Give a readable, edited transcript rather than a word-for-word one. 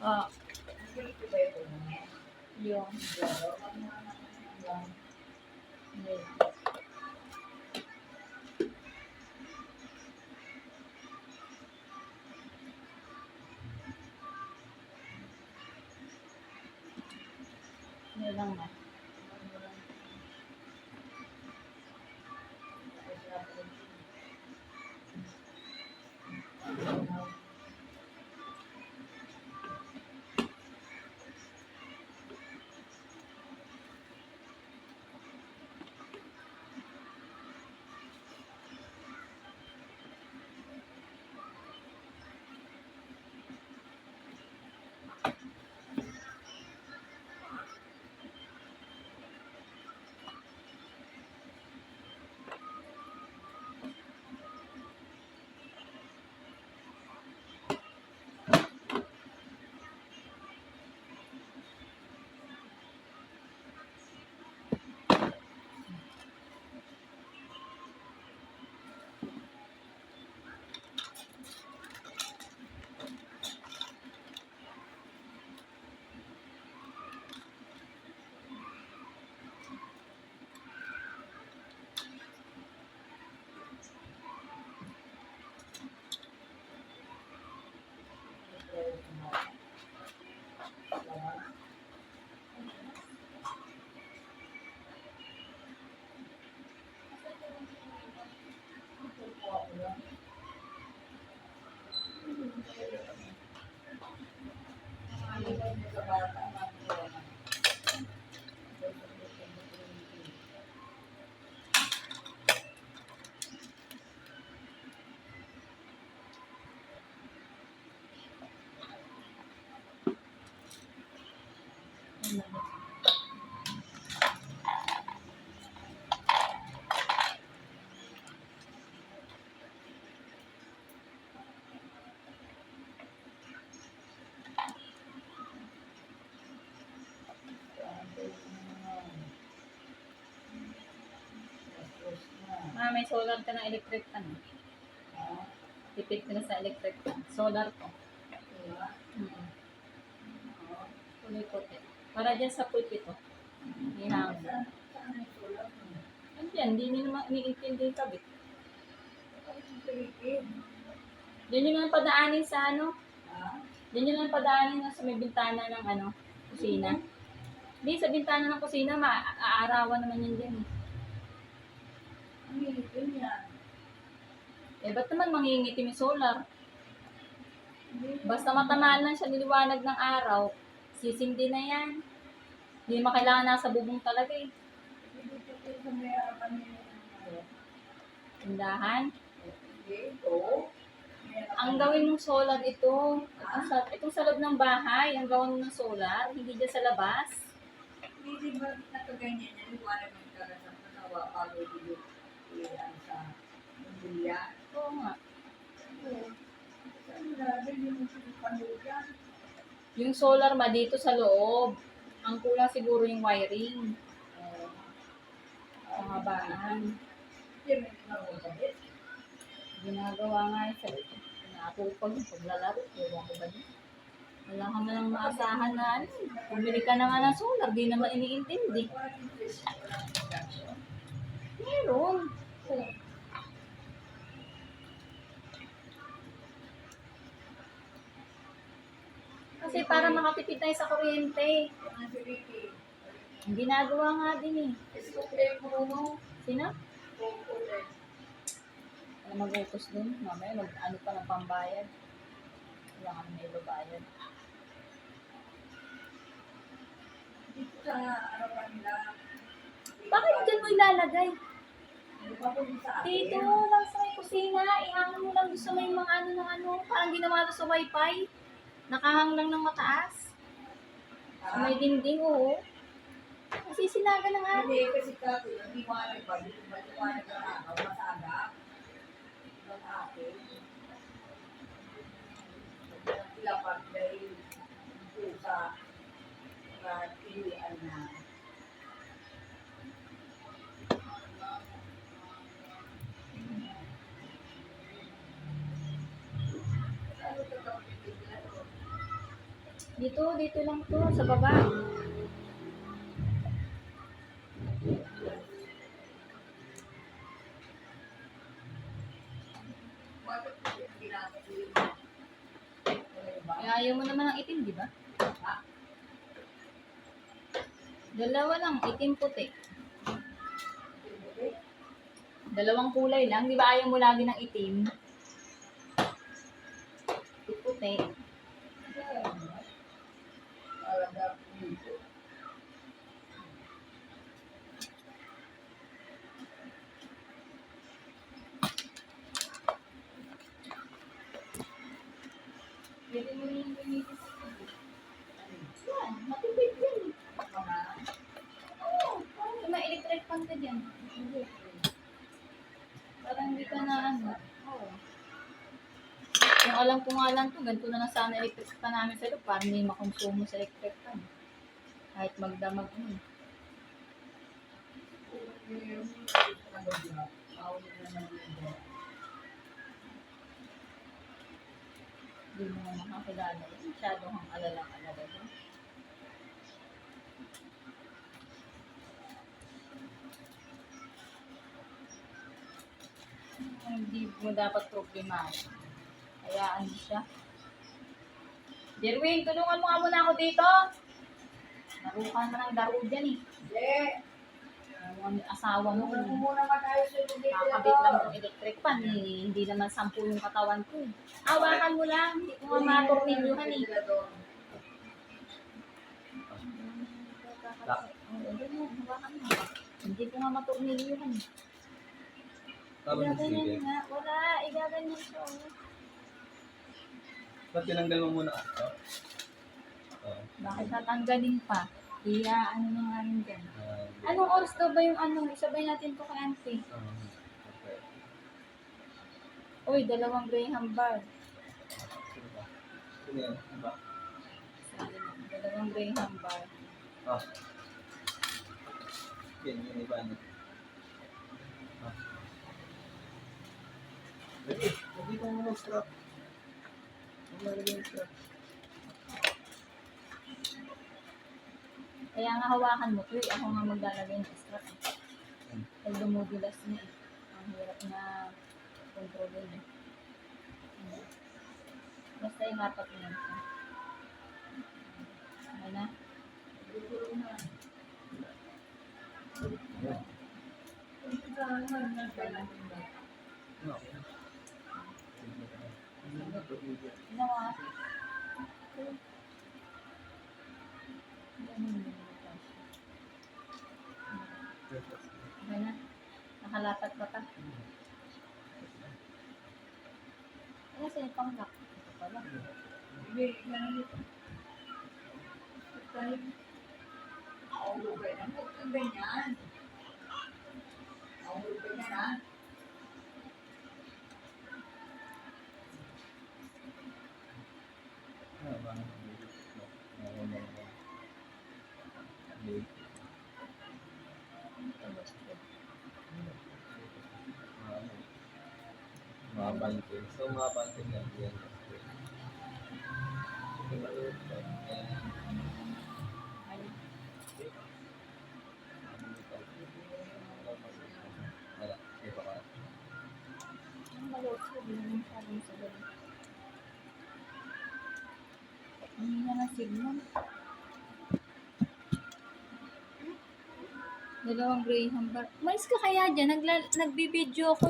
Ah, yung. Yan lang na. May solar ka na electric pan. Tipid ka na sa electric pan. Solar ko. Puti-puti. Para dyan sa pulpito. Hinahon. Andiyan, hindi nyo naman iniintindi yung kabit. Diyan nyo naman padaanin sa ano? Diyan nyo naman padaanin sa may bintana ng ano, kusina. Hindi, sa bintana ng kusina, maaarawan naman yan dyan. Ba't naman mangingitim yung solar? Basta matamaan lang siya niliwanag ng araw, sisindi na yan. Hindi naman kailangan nasa bubong talaga eh. Tindahan? Ang gawin mong solar ito, itong sa loob ng bahay, ang gawin ng solar, hindi dyan sa labas. Hindi ba nakaganyan yan? Liwanag ng karasang panawa bago dito sa Manila? Oo nga. Yung solar dito sa loob. Ang kulang siguro yung wiring. Pangabaan. Ginagawa nga yung sa ito. Nakapupag yung paglalaro. Ewan ko ba niya? Wala ka man lang maasahan na ano. Pumili ka na nga ng solar, di naman iniintindi. Meron. Kasi para makatipid tayo sa kuryente. Ang ginagawa nga din eh. Sino? Ano mag-utos dun? Mamaya mag-ano pa ng pambayad. Wala ka na may babayad. Dito sa harapan nila. Bakit dyan mo ilalagay? Dito lang sa may kusina. Ihangin mo lang sa may mga ano ng ano. Parang ginawa sa wifi. Nakahang lang ng mataas. Sa may dingding, oo. Kasi sinaga ng araw. Hindi, kasi kasi, liwanag ba? Liwanag ng araw, masaga. Ng akin. Lapat dahil pusa na pilihan na. Dito lang to, sa baba. Bakit ginagawa mo? Kaya ayaw mo naman ng itim, di ba? Dalawa lang, itim puti. Dalawang kulay lang. Di ba ayaw mo lagi ng itim? Puti. Pwede mo rin yung gamitin sa tubig. Yan, matubig yan. Oo, parang may electric fan ka dyan. Parang hindi ka na ano. Oo. Yung alam ko nga lang to, ganito na lang sana electric fan namin sa loob para hindi makonsumo sa electric fan. Kahit magdamag mo. Hindi mo nga makakilala. Masyado kang alala-alala doon. Hindi mo dapat problema. Hayaan mo siya. Derwin, tulungan mo nga muna ako dito. Narukan mo ng daro dyan eh. Ang asawa mo. Kakabit lang ng electric fan eh. Hindi naman 10 yung katawan ko. Awakan mo lang. Hindi ko nga matornilyuhan eh. Hindi ko nga matornilyuhan eh. Igaganyan nga. Wala. Igaganyan siya. Ba't tinanggal mo muna ito? Bakit tatanggalin pa? Iya, ano na nga rin dyan. Anong oras daw ba yung ano? Isabay natin to kay auntie. Okay. Uy, 2 Graham bar. Sino yan? Iba? 2 Graham bar. Ah. Yan, yung iba. Ah. Lagi ko muna strap. Lagi yung strap. Kaya nga hawakan mo to eh. Ako nga maglalagay ng strap eh. Pag dumudulas niya eh. Ang hirap na kontrolin eh. Basta yung apat na yun. Okay na? No. Ginawa. Okay na? Nakalapat ka pa. Ano sa'yo panglak? Ito pala. Mga banting. So, mga banting yan. Yan. Wala. Ito ka. Ang malot ko, hindi naman masyadong sa gabi. Hindi na ng signal. 2 Graham bar. Mais ka kaya dyan? Nagbibideo ko.